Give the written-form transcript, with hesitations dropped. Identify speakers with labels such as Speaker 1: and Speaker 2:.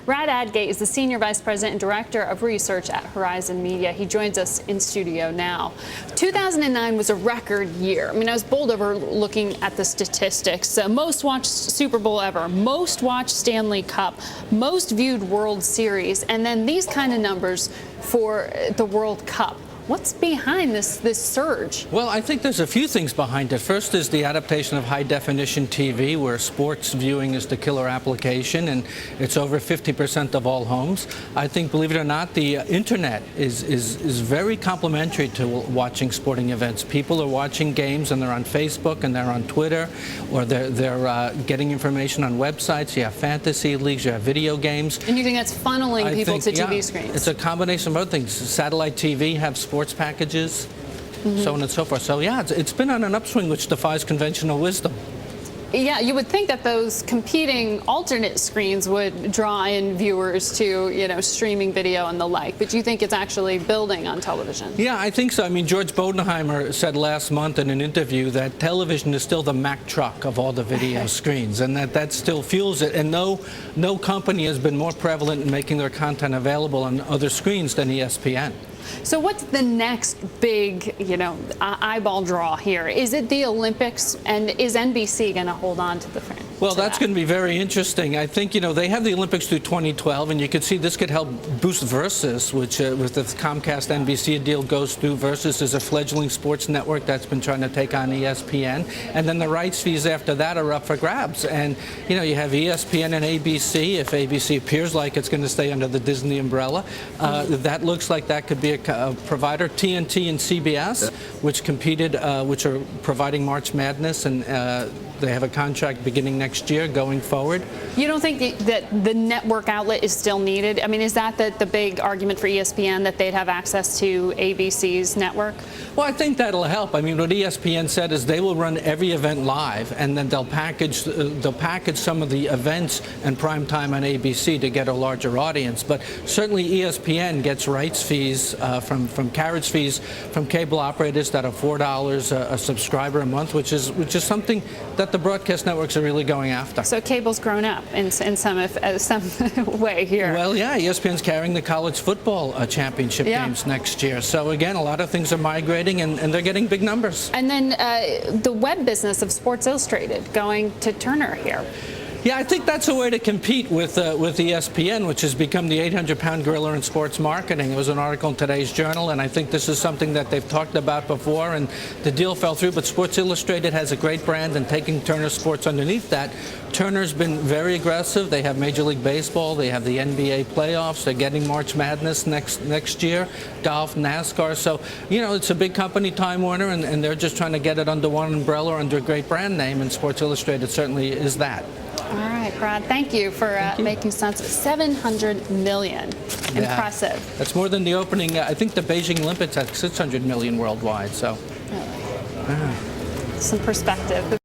Speaker 1: Brad Adgate is the Senior Vice President and Director of Research at Horizon Media. He joins us in studio now. 2009 was a record year. I mean, I was bowled over looking at the statistics. Most watched Super Bowl ever, most watched Stanley Cup, most viewed World Series, and then these kind of numbers for the World Cup. What's behind this surge?
Speaker 2: Well, I think there's a few things behind it. First is the adaptation of high-definition TV, where sports viewing is the killer application, and it's over 50% of all homes. I think, believe it or not, the internet is very complementary to watching sporting events. People are watching games, and they're on Facebook, and they're on Twitter, or they're getting information on websites. You have fantasy leagues, you have video games.
Speaker 1: And you think that's funneling people to TV screens?
Speaker 2: It's a combination of other things. Satellite TV have sports packages, so on and so forth. So yeah, it's been on an upswing which defies conventional wisdom.
Speaker 1: Yeah, you would think that those competing alternate screens would draw in viewers to, streaming video and the like, but you think it's actually building on television? Yeah,
Speaker 2: I think so. I mean, George Bodenheimer said last month in an interview that television is still the Mack truck of all the video screens, and that still fuels it. And no company has been more prevalent in making their content available on other screens than ESPN.
Speaker 1: So what's the next big, eyeball draw here? Is it the Olympics, and is NBC going to hold on to the frame?
Speaker 2: Well, that's going to be very interesting. I think, they have the Olympics through 2012, and you could see this could help boost Versus, which with the Comcast NBC deal goes through. Versus is a fledgling sports network that's been trying to take on ESPN, and then the rights fees after that are up for grabs. And, you have ESPN and ABC. If ABC appears like it's going to stay under the Disney umbrella, that looks like that could be a provider. TNT and CBS, which competed, which are providing March Madness, and they have a contract beginning next year going forward.
Speaker 1: You don't think that the network outlet is still needed? I mean, is that the big argument for ESPN, that they'd have access to ABC's network?
Speaker 2: Well, I think that'll help. I mean, what ESPN said is they will run every event live, and then they'll package some of the events and prime time on ABC to get a larger audience. But certainly ESPN gets rights fees from carriage fees from cable operators that are $4 a subscriber a month, which is something that the broadcast networks are really going after.
Speaker 1: So cable's grown up in some way here. Well,
Speaker 2: yeah, ESPN's carrying the college football championship games next year. So again, a lot of things are migrating, and they're getting big numbers.
Speaker 1: And then the web business of Sports Illustrated going to Turner here.
Speaker 2: Yeah, I think that's a way to compete with ESPN, which has become the 800-pound gorilla in sports marketing. It was an article in today's Journal, and I think this is something that they've talked about before, and the deal fell through. But Sports Illustrated has a great brand, and taking Turner Sports underneath that, Turner's been very aggressive. They have Major League Baseball, they have the NBA playoffs, they're getting March Madness next year, golf, NASCAR. So, it's a big company, Time Warner, and they're just trying to get it under one umbrella, under a great brand name, and Sports Illustrated certainly is that.
Speaker 1: All right, Brad, thank you for making sense of $700 million. Impressive.
Speaker 2: Yeah. That's more than the opening. I think the Beijing Olympics had $600 million worldwide. So,
Speaker 1: some perspective.